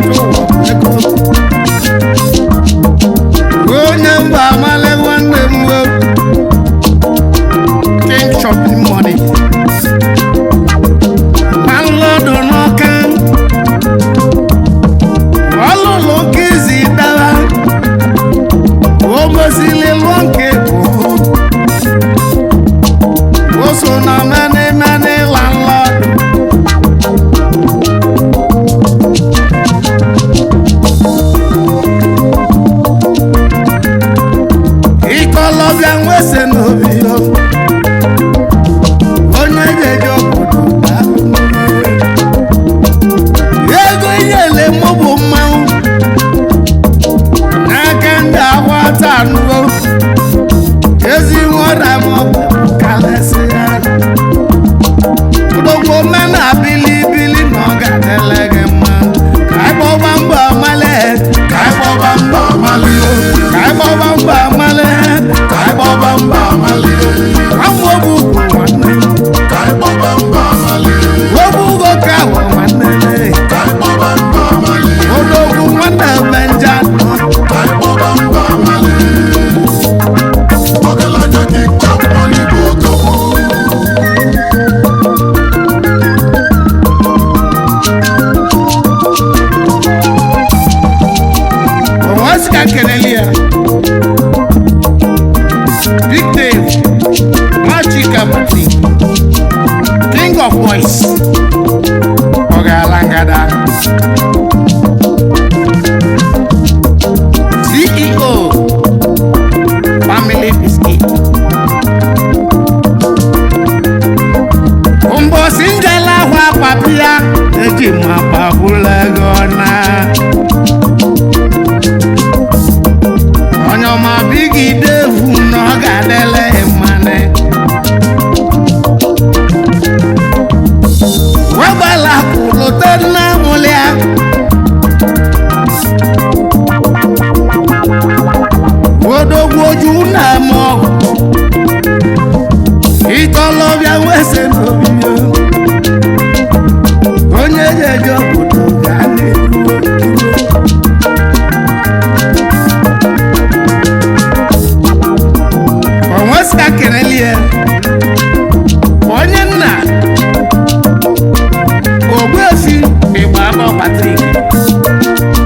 to eko onye mba amale nwanne m wo king shopping money landlord n'ọka ọlụlụ kizi dara omosili lụọ nke bụ o so na mene landlord ikolobịa nwese n'obi yo onye jeje obodo ego inyele mụ bụ mmanwụ n'aka ndị agbata anụgo ezi nwọra maọbụ kalesi ya odogbo mena bilibili na ọ ga-adịle gị mma ka ịgbọba mbọ amale ka ịgbọba mbọ amale ka ịgbọba mbọ amale ka ịgbọba mbọ amale nwamụ obu bụ nwanne ka ịgbọba mbọ amale obu ugo ka ahụ nwanne ka ịgbọba mbọ amale odogwu nwanne benja ka ịgbọba mbọ amale ọgalaja gị chakwa n'igbo odogwu Oscar Kenelia Big Dave Machika Mati King of Boys Ogalangada CEO Family Biscuit Umbo Singela wa papia Eji mapabula gona Onyoma bigi devu no gadele emane Wabala kulo tena mulia Wodo woju na mo Ikolobia wese no biyo Onye jejo kudo gane Oscar Kenelia onye nna Ogbuefi Igbabo Patrick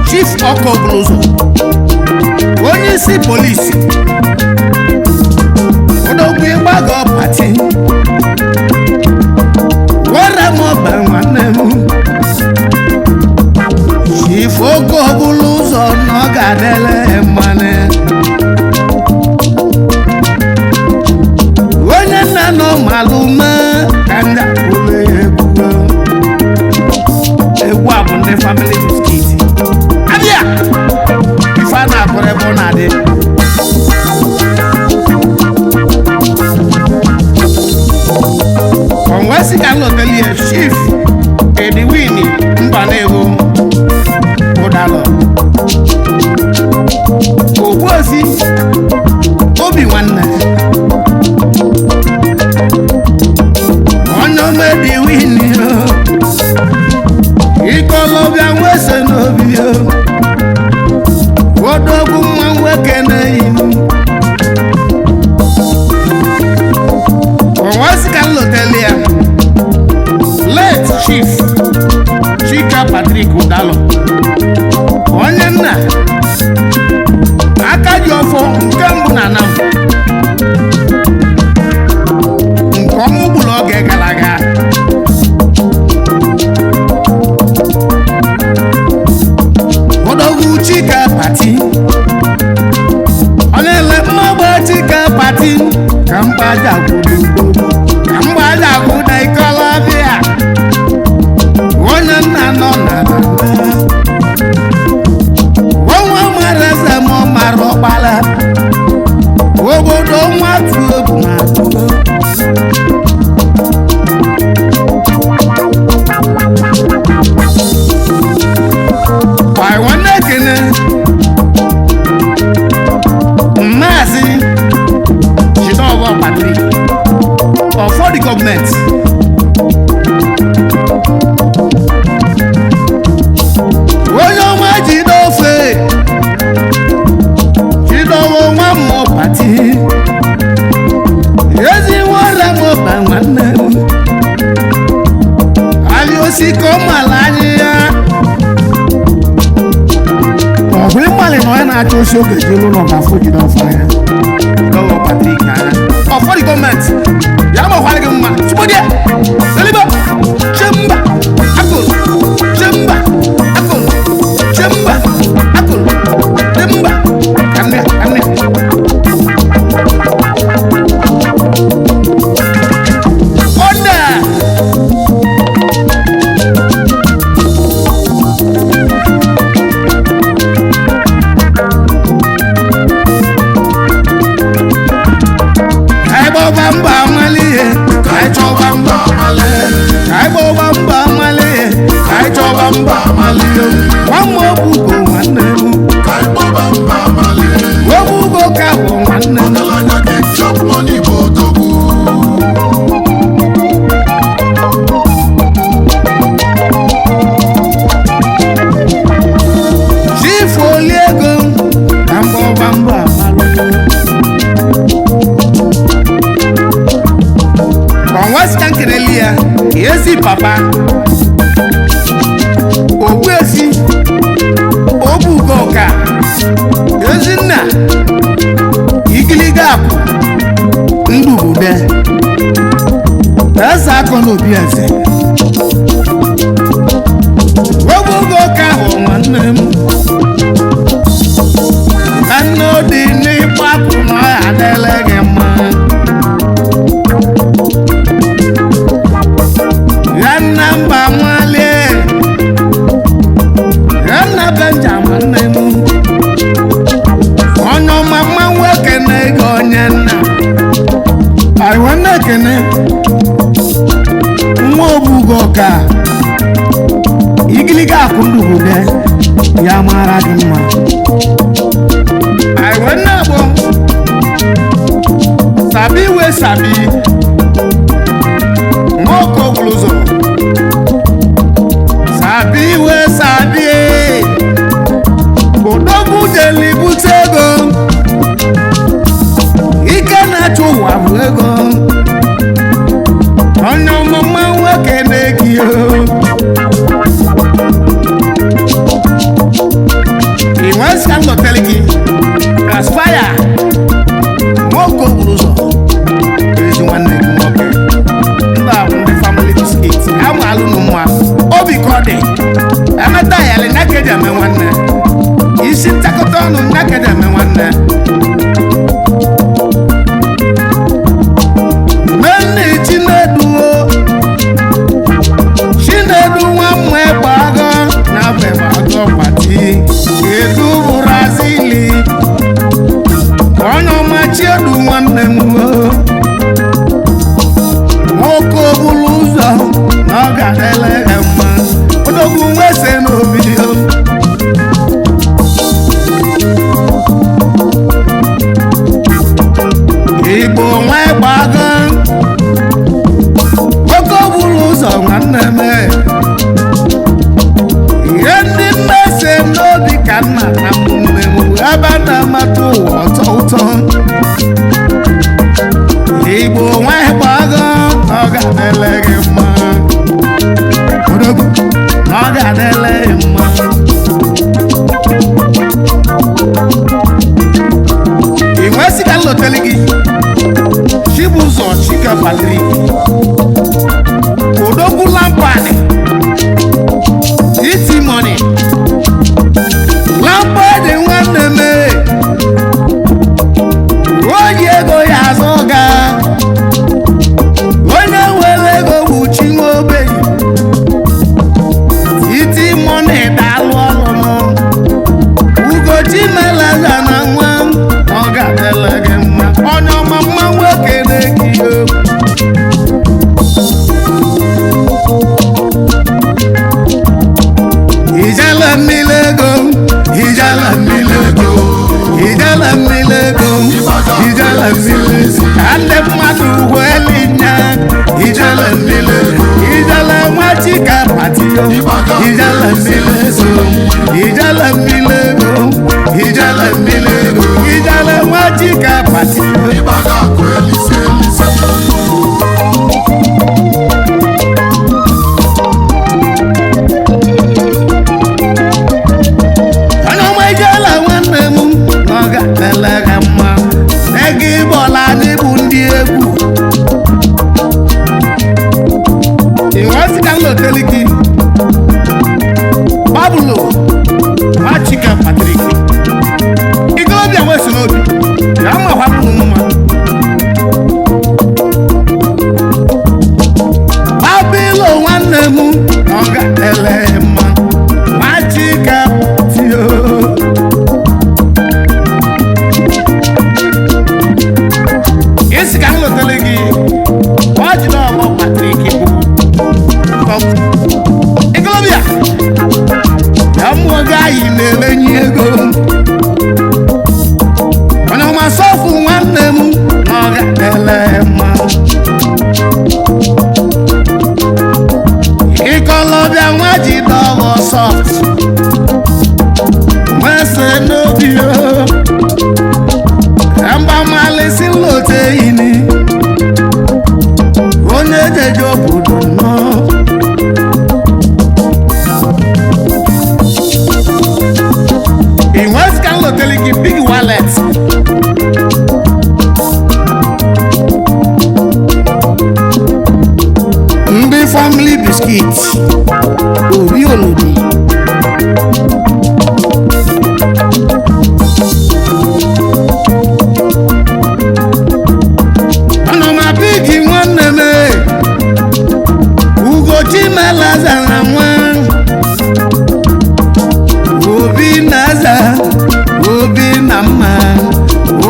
Chief Okoglozo onye isi polisi odogwu Igbago Pati wara mọba nwanne m Chief Okoglozo na ọ ga-adịle mmanụ no malume kanda kule egwu abụ ndị family biscuit abịa ife a na-akpọrọ ebe ọ na-adị onwesi ka nlotelie chief ediwini mba na-ego ụdalọ na-achọ osi oge ji elu n'ọga afọ jide ọfọ ya lọwọ Patrik anya ọfọ dị gọọmenti ya ma ọkwara gị mma tụgbọdịa elibo chemba akụl chemba akụl chemba akụl chemba kanịa ọda Yesi papa Ogwesi Obugoka Ezinna Igiligapu Ndubude Esa akono biase Obugoka nwanne m Anno di ni papu na adelege mma Namba mwale Yana Benjamin nemu Ono mama wekene gonyena Aiwana kene Mwobugoka Igiliga kundubude Ya mara dimma Aiwana bo Sabi we sabi Moko bluzo Sabi we sabi Odogu deli butego Ike na chuwa wego Onyo mama weke negio Iwan skando teleki Aspire Moko bruzo Ezi wane kumoke Nda wunde family biscuit Amu alunu mwa Obi kode Amata yale nakeja me wane Isi takotonu nakeja me wane Meni chineduo Chinedu wamwe bago Na bebago pati Edu Brazili Ono machiedu wane mwo Moko buluzo Noga dele ema Odogu wese no video Igbo nwe gbaga Moko buluzo nwanne me Ihe ndị mmese n'obi ka nna na mmume mụ Ebe na matu ụtọ ụtọ Igbo nwe gbaga Noga dele gị mma Odogu Noga dele mma Iwesi ka loteli gị Chibuzo Chika Patrik Odogu Lampani Iti money Lampani nwanne me Onye ego ya zoga Onye wele ego wuchi nwobeghị Iti money dalu ọlụmụ Ugochi melaza na nwa Ọ ga-adịle gị mma Onye ọma mma nwoke na-eki Ijala mmiri ego Ijala mmiri ego Ijala mmiri ego Ijala mmiri ego Ande mmadụ weli nya Ijala mmiri ego Ijala nwa Chika Patio Ijala mmiri ego Ijala mmiri ego Ijala mmiri ego Ijala nwa Chika Patio Ano ma ijala nwanne m nwaanyị na-elenye ego onye ọma sọfụ nwanne m na ọ ga-ele mma ịkọlọbịa nwa ji dọghọ sọft nwese n'obi mgbamalịsị nlote ini onye jeje obodo nnọọ in West can loteliki big wallet ndị family biscuit obi olodi ana m apiki nwanne m ugochi melaza na nwa obi na-aza obi na mma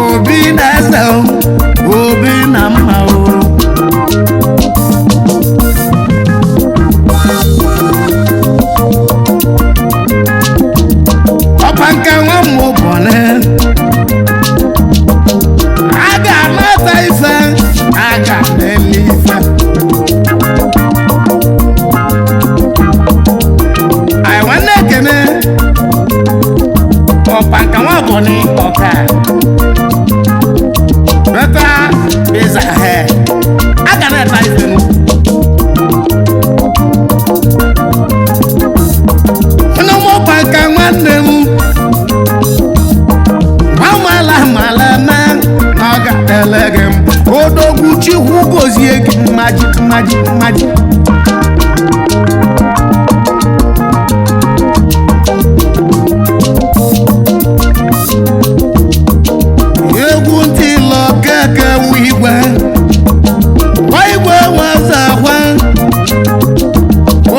obi na-aza obi na mma ọpanka nwa m ụbọne a ga-anata ife a ga-ele ife anyị nwanne ekene ọpanka nwa bọni ọka beta ịza he a ga na-eta ife onye ụmụ ọpanka nwanne m mala na ọ ga-ele gị odogwu chikwu gozie gị mmaji egwu ntị lọ keke nwa igwe nwazakwa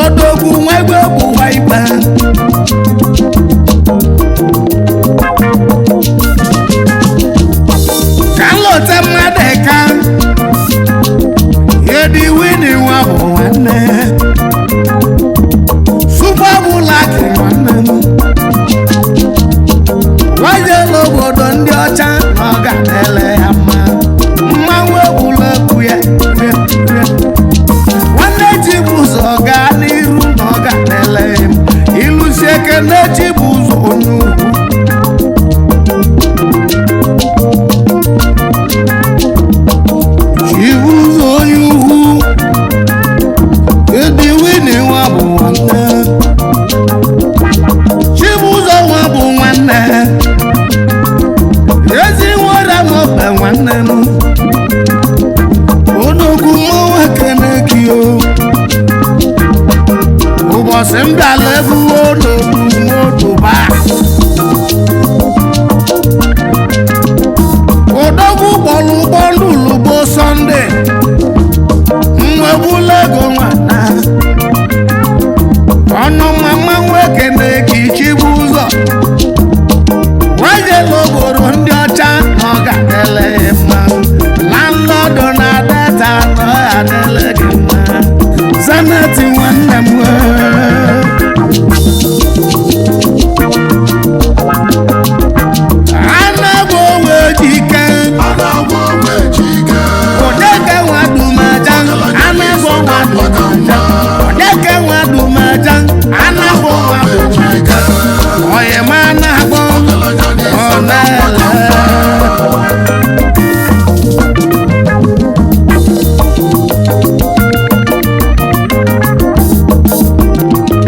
odogwu nwa igwe bụ nwa igwe ka nlọta mmadụ ka edi wini nwa bụ nwanne supa bụla gị nwanne m wajela obodo ndị ọcha na ọ ga-ele ya mma mmanwụ egbula egwu ya nwanne ji bụ ụzọ gaa n'iru na ọ ga-ele ya ịlụsi eke na-eji bụ ụzọ onye ugwu chibuzo onye ugwu edi wini nwa bụ nwanne chibuzo nwa bụ nwanne ezi nwere m obe nwanne m odogwu mmọnwụ ekene gị ụbọchị m bịala ebuwe odogwu motoba odogwu gbọrọ ụgbọndụ lugbo sọnde mwebula ego nwata ọnụ mmanwụ ekene gị chibu ụzọ wajela obodo ndị ọcha na ọ ga-adịle mma landlọdụ na data na ọ ga-adịle gị mma zaneti nwanne m anagbo onwe jike odeke nwadumaja anagbo nwadumaja odeke nwadumaja anagbo nwadumaja oye ma anagbo ọnele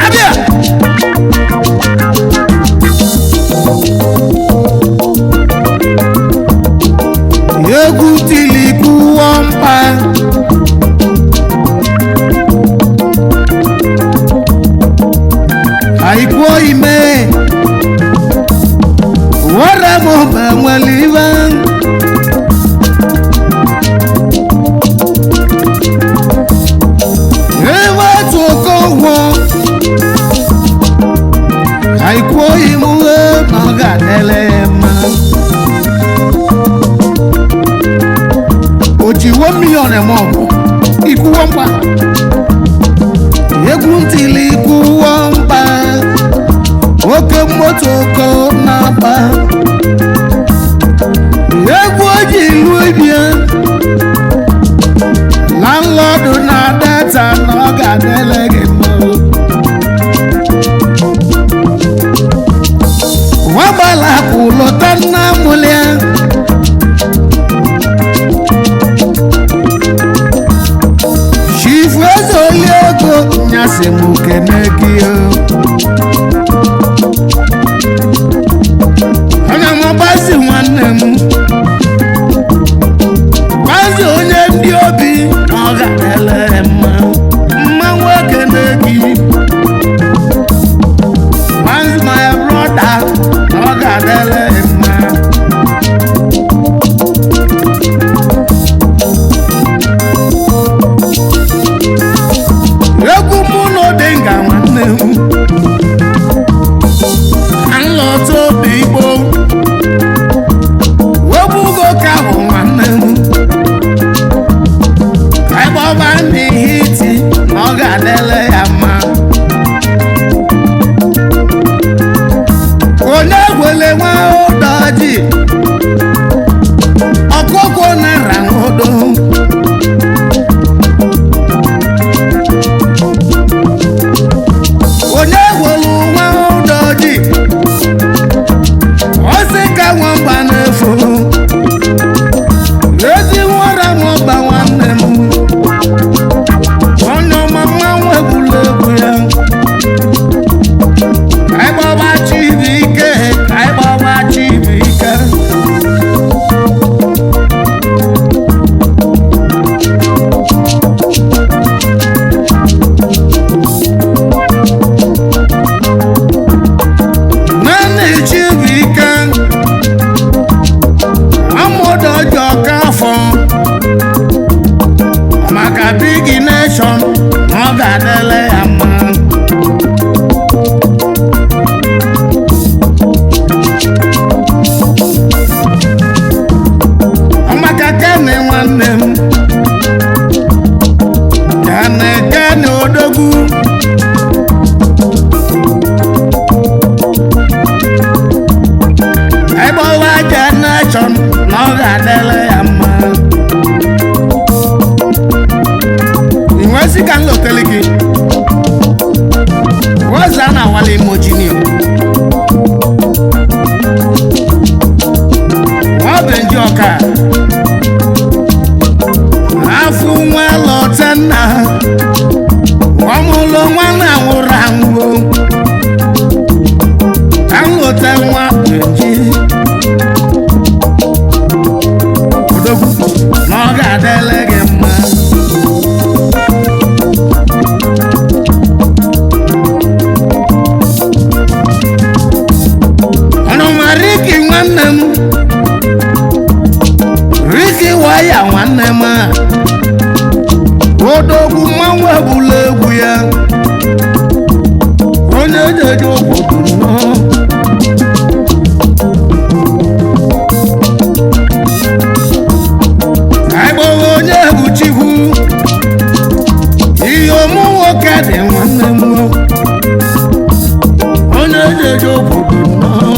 abịa egwu tiliku wọmpa àìkú ime wọ́rẹ́ mo bẹ̀ wọ́n líbá ewé tó kọ́ wọ́n àìkú ìmúwé mọ́gà tẹ́lẹ̀ mọ́ òjìwó mílíọ̀nù mọ́ ikú wọ́n pa egwu ntìlì ikú wọ́n pa oke mmoto moto ko na-agba egwu oji ilu ibie landlord na data na ọ ga-adịle gị mma wagbala kwụlọta nna mụlịa chifu eze oli ego nyasị m kene gị onye mgbazi nwanne m gbazi onye ndị obi na ọ ga-ele mma nwoke na-egi gbazi my brother na ọ ga-adịle mma egwu mụ na ode nga nwanne m nlọta obi igbo wegbugo ka ahụ nwanne m ịgbọba ndị hiti na ọ ga-adịle ya mma onye gwele nwa ụdọji ọkụkọ nara nwodo onye gwelu nwa ụdọji ọsị ka nwamba na-efo ezi nwara nwamba nwanne m onye ọma mmanwụ egwuregwu ya ịgbọba Chibuike ịgbọba Chibuike nwanne Chibuike amụdo ọjọọ ka afọ maka big nation na ọ ga-adịle ya mma maka kene nwanne m kene odogwu ịgbọwa generation na ọ ga-adịle ya mma inwezi ka nlotele gị waza na wale mojini wabenji ọka afụ nwa lọtenna ọmụlụ nwa na nwụrụ anwụ ka nlote nwa benji odogwu na ọ ga-adịle gị mma ọnụma Riki nwanne m Riki waya nwanne m odogwu mmanwụ ebula egwu ya onye ejeje obodo nnọọ ịgbọwa onye egwu Chikwu ihe ụmụ nwoke dị nwanne m onye ejeje obodo nnọọ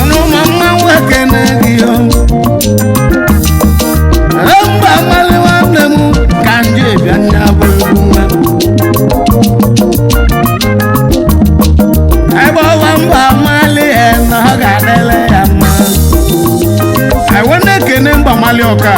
ọnụma mmanwụ ekene gị mba mmalị nwanne m ka nje bịa nya bụ egwu nwa ịgbọwa mba mmalị na ọ ga-adịle ya mma anyị ekene mba mmalị ọka